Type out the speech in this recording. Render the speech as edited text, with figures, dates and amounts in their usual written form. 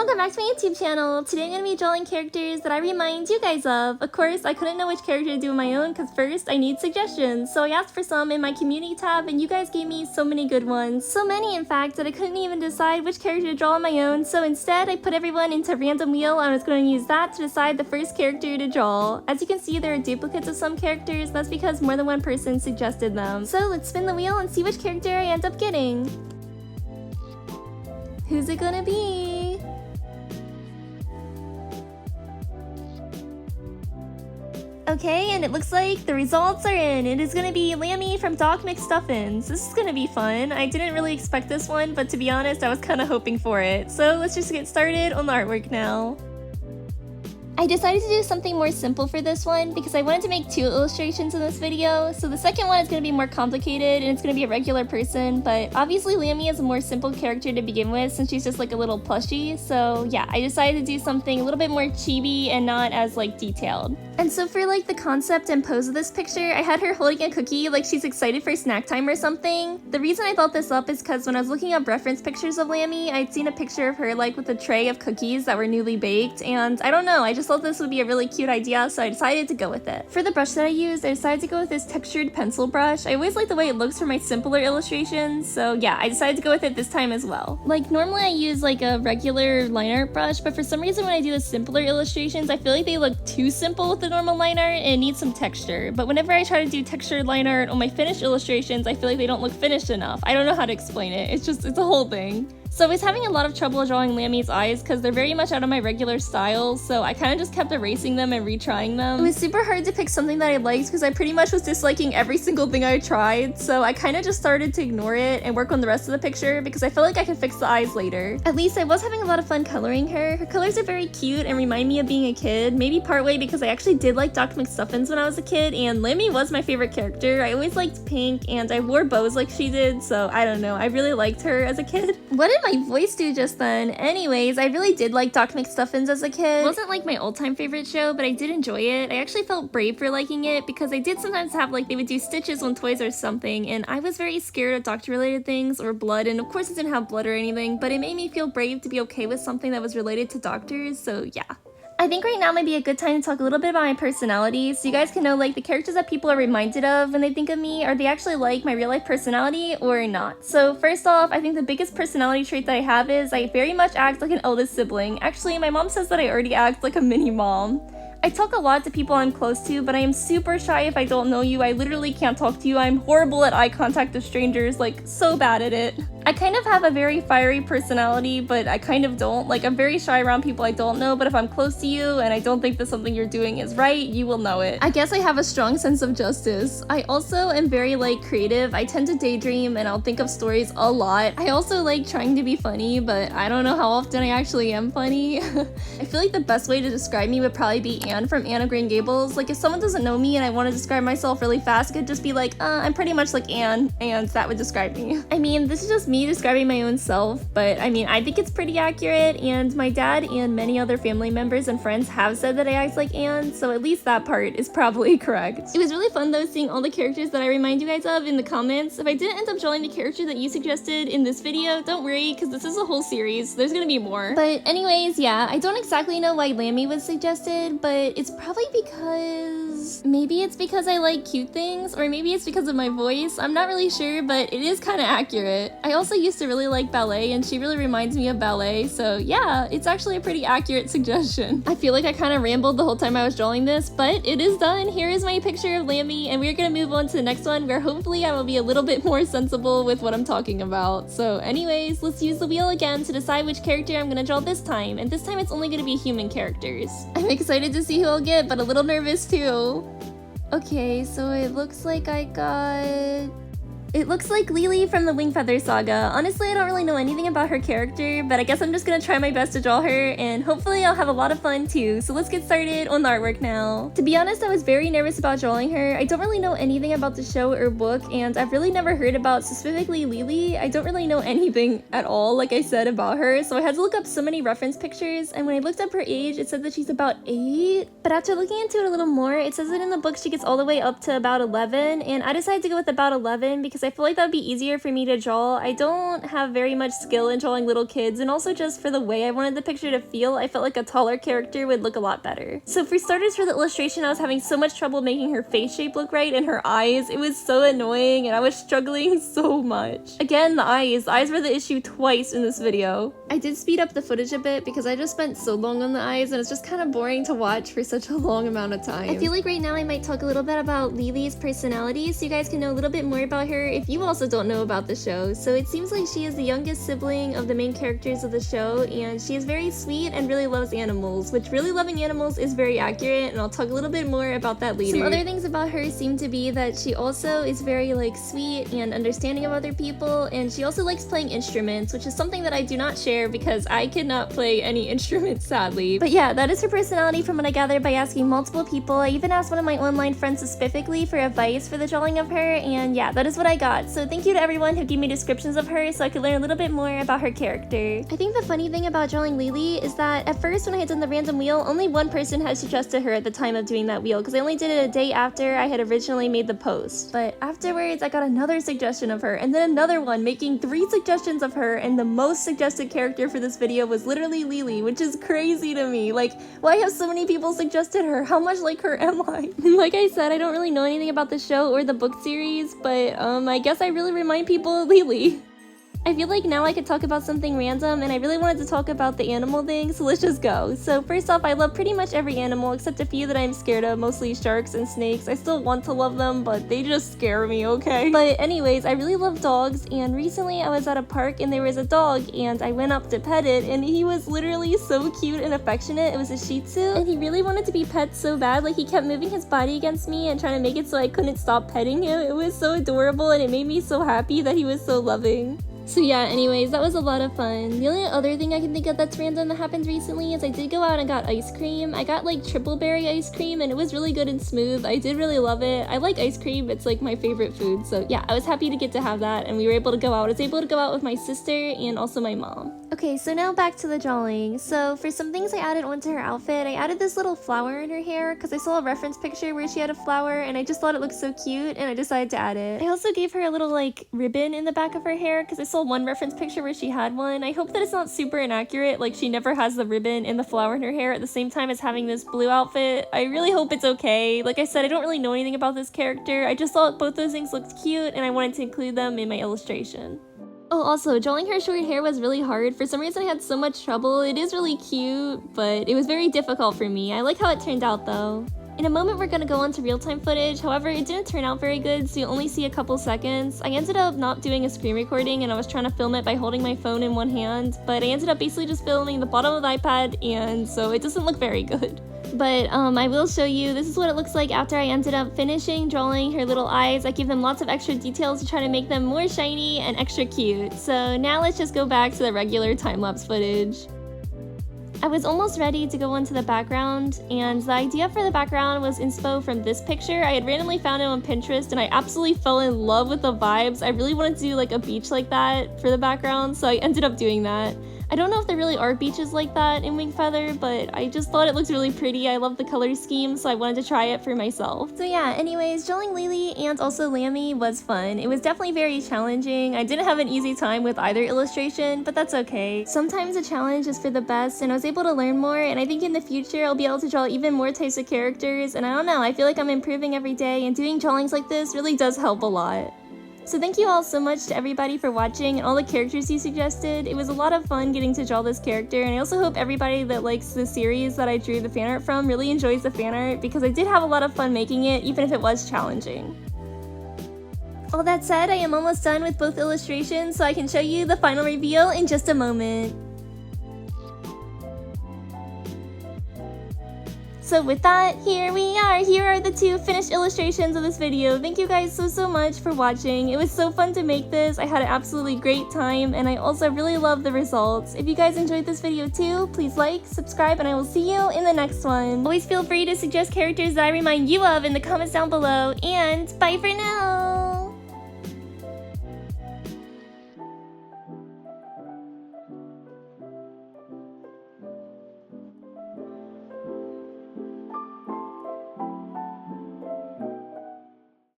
welcome back to my YouTube channel. Today I'm going to be drawing characters that I remind you guys of. Of course, I couldn't know which character to do on my own because first I need suggestions. So I asked for some in my community tab and you guys gave me so many good ones. So many in fact that I couldn't even decide which character to draw on my own. So instead I put everyone into a random wheel and I was going to use that to decide the first character to draw. As you can see, there are duplicates of some characters. That's because more than one person suggested them. So let's spin the wheel and see which character I end up getting. Who's it gonna be? Okay, and it looks like the results are in. It is gonna be Lammy from Doc McStuffins. This is gonna be fun. I didn't really expect this one, but to be honest, I was kind of hoping for it. So let's just get started on the artwork now. I decided to do something more simple for this one because I wanted to make 2 illustrations in this video. So the second one is going to be more complicated and it's going to be a regular person, but obviously Lammy is a more simple character to begin with since she's just like a little plushie. So yeah, I decided to do something a little bit more chibi and not as like detailed. And so for like the concept and pose of this picture, I had her holding a cookie like she's excited for snack time or something. The reason I thought this up is because when I was looking up reference pictures of Lammy, I'd seen a picture of her like with a tray of cookies that were newly baked, and I don't know, I just thought this would be a really cute idea, so I decided to go with it. For the brush that I used, I decided to go with this textured pencil brush. I always like the way it looks for my simpler illustrations, so yeah, I decided to go with it this time as well. Like normally I use like a regular line art brush, but for some reason when I do the simpler illustrations, I feel like they look too simple with the normal line art and it needs some texture. But whenever I try to do textured line art on my finished illustrations, I feel like they don't look finished enough. I don't know how to explain it. It's a whole thing. So I was having a lot of trouble drawing Lammy's eyes because they're very much out of my regular style, so I kind of just kept erasing them and retrying them. It was super hard to pick something that I liked because I pretty much was disliking every single thing I tried, so I kind of just started to ignore it and work on the rest of the picture because I felt like I could fix the eyes later. At least I was having a lot of fun coloring her. Her colors are very cute and remind me of being a kid, maybe partway because I actually did like Doc McStuffins when I was a kid, and Lammy was my favorite character. I always liked pink and I wore bows like she did, so I don't know, I really liked her as a kid. What did my voice do just then? Anyways, I really did like Doc McStuffins as a kid. It wasn't like my all-time favorite show, but I did enjoy it. I actually felt brave for liking it because I did sometimes have like they would do stitches on toys or something, and I was very scared of doctor-related things or blood, and of course it didn't have blood or anything, but it made me feel brave to be okay with something that was related to doctors, so yeah. I think right now might be a good time to talk a little bit about my personality so you guys can know like the characters that people are reminded of when they think of me. Are they actually like my real life personality or not? So first off, I think the biggest personality trait that I have is I very much act like an eldest sibling. Actually, my mom says that I already act like a mini mom. I talk a lot to people I'm close to, but I am super shy if I don't know you. I literally can't talk to you. I'm horrible at eye contact with strangers, like so bad at it. I kind of have a very fiery personality, but I kind of don't. Like I'm very shy around people I don't know, but if I'm close to you and I don't think that something you're doing is right, you will know it. I guess I have a strong sense of justice. I also am very like creative. I tend to daydream and I'll think of stories a lot. I also like trying to be funny, but I don't know how often I actually am funny. I feel like the best way to describe me would probably be Anne from Anne of Green Gables. Like if someone doesn't know me and I want to describe myself really fast, I could just be like, I'm pretty much like Anne, and that would describe me. I mean, this is just me describing my own self, but I mean, I think it's pretty accurate, and my dad and many other family members and friends have said that I act like Anne, so at least that part is probably correct. It was really fun though seeing all the characters that I remind you guys of in the comments. If I didn't end up drawing the character that you suggested in this video, don't worry, because this is a whole series. There's gonna be more. But anyways, yeah, I don't exactly know why Lammy was suggested, but it's probably because maybe it's because I like cute things, or maybe it's because of my voice. I'm not really sure, but it is kind of accurate. I also used to really like ballet, and she really reminds me of ballet, so yeah, it's actually a pretty accurate suggestion. I feel like I kind of rambled the whole time I was drawing this, but it is done. Here is my picture of Lammy, and we're gonna move on to the next one where hopefully I will be a little bit more sensible with what I'm talking about. So anyways, let's use the wheel again to decide which character I'm gonna draw this time, and this time it's only gonna be human characters. I'm excited to see who I'll get, but a little nervous too. Okay, so it looks like It looks like Lily from the Wingfeather saga. Honestly, I don't really know anything about her character, but I guess I'm just gonna try my best to draw her, and hopefully I'll have a lot of fun too. So let's get started on the artwork now. To be honest, I was very nervous about drawing her. I don't really know anything about the show or book, and I've really never heard about specifically Lily. I don't really know anything at all, like I said, about her, so I had to look up so many reference pictures, and when I looked up her age, it said that she's about 8. But after looking into it a little more, it says that in the book she gets all the way up to about 11, and I decided to go with about 11 because because I feel like that would be easier for me to draw. I don't have very much skill in drawing little kids, and also just for the way I wanted the picture to feel, I felt like a taller character would look a lot better. So for starters, for the illustration, I was having so much trouble making her face shape look right and her eyes. It was so annoying and I was struggling so much. Again, the eyes. The eyes were the issue twice in this video. I did speed up the footage a bit because I just spent so long on the eyes and it's just kind of boring to watch for such a long amount of time. I feel like right now I might talk a little bit about Lily's personality so you guys can know a little bit more about her if you also don't know about the show. So it seems like she is the youngest sibling of the main characters of the show, and she is very sweet and really loves animals, which really loving animals is very accurate, and I'll talk a little bit more about that later. Some other things about her seem to be that she also is very like sweet and understanding of other people, and she also likes playing instruments, which is something that I do not share because I cannot play any instruments, sadly. But yeah, that is her personality from what I gathered by asking multiple people. I even asked one of my online friends specifically for advice for the drawing of her, and yeah, that is what I got. So thank you to everyone who gave me descriptions of her so I could learn a little bit more about her character. I think the funny thing about drawing Lily is that at first when I had done the random wheel, only one person had suggested her at the time of doing that wheel because I only did it a day after I had originally made the post. But afterwards I got another suggestion of her, and then another one, making 3 suggestions of her, and the most suggested character for this video was literally Lily, which is crazy to me. Like, why have so many people suggested her? How much like her am I? Like I said, I don't really know anything about the show or the book series, but I guess I really remind people of Lily. I feel like now I could talk about something random, and I really wanted to talk about the animal thing, so let's just go. So first off, I love pretty much every animal except a few that I'm scared of, mostly sharks and snakes. I still want to love them, but they just scare me, okay? But anyways, I really love dogs, and recently I was at a park and there was a dog, and I went up to pet it, and he was literally so cute and affectionate. It was a Shih Tzu, and he really wanted to be pet so bad. Like, he kept moving his body against me and trying to make it so I couldn't stop petting him. It was so adorable, and it made me so happy that he was so loving. So yeah, anyways, that was a lot of fun. The only other thing I can think of that's random that happened recently is I did go out and got ice cream. I got like triple berry ice cream, and it was really good and smooth. I did really love it. I like ice cream. It's like my favorite food. So yeah, I was happy to get to have that, and we were able to go out. I was able to go out with my sister and also my mom. Okay, so now back to the drawing. So for some things I added onto her outfit, I added this little flower in her hair because I saw a reference picture where she had a flower, and I just thought it looked so cute, and I decided to add it. I also gave her a little like ribbon in the back of her hair because I saw one reference picture where she had one. I hope that it's not super inaccurate, like she never has the ribbon and the flower in her hair at the same time as having this blue outfit. I really hope it's okay. Like I said, I don't really know anything about this character. I just thought both those things looked cute and I wanted to include them in my illustration. Oh, also, drawing her short hair was really hard. For some reason I had so much trouble. It is really cute, but it was very difficult for me. I like how it turned out though. In a moment we're gonna go on to real-time footage, however it didn't turn out very good, so you only see a couple seconds. I ended up not doing a screen recording and I was trying to film it by holding my phone in one hand, but I ended up basically just filming the bottom of the iPad, and so it doesn't look very good. But I will show you, this is what it looks like after I ended up finishing drawing her little eyes. I gave them lots of extra details to try to make them more shiny and extra cute. So now let's just go back to the regular time-lapse footage. I was almost ready to go onto the background, and the idea for the background was inspo from this picture. I had randomly found it on Pinterest, and I absolutely fell in love with the vibes. I really wanted to do like a beach like that for the background, so I ended up doing that. I don't know if there really are beaches like that in Wingfeather, but I just thought it looked really pretty. I love the color scheme, so I wanted to try it for myself. So yeah, anyways, drawing Lily and also Lammy was fun. It was definitely very challenging. I didn't have an easy time with either illustration, but that's okay. Sometimes a challenge is for the best, and I was able to learn more, and I think in the future I'll be able to draw even more types of characters, and I don't know, I feel like I'm improving every day, and doing drawings like this really does help a lot. So thank you all so much to everybody for watching and all the characters you suggested. It was a lot of fun getting to draw this character, and I also hope everybody that likes the series that I drew the fan art from really enjoys the fan art, because I did have a lot of fun making it, even if it was challenging. All that said, I am almost done with both illustrations, so I can show you the final reveal in just a moment. So with that, here we are. Here are the 2 finished illustrations of this video. Thank you guys so much for watching. It was so fun to make this. I had an absolutely great time, and I also really love the results. If you guys enjoyed this video too, please like, subscribe, and I will see you in the next one. Always feel free to suggest characters that I remind you of in the comments down below, and bye for now!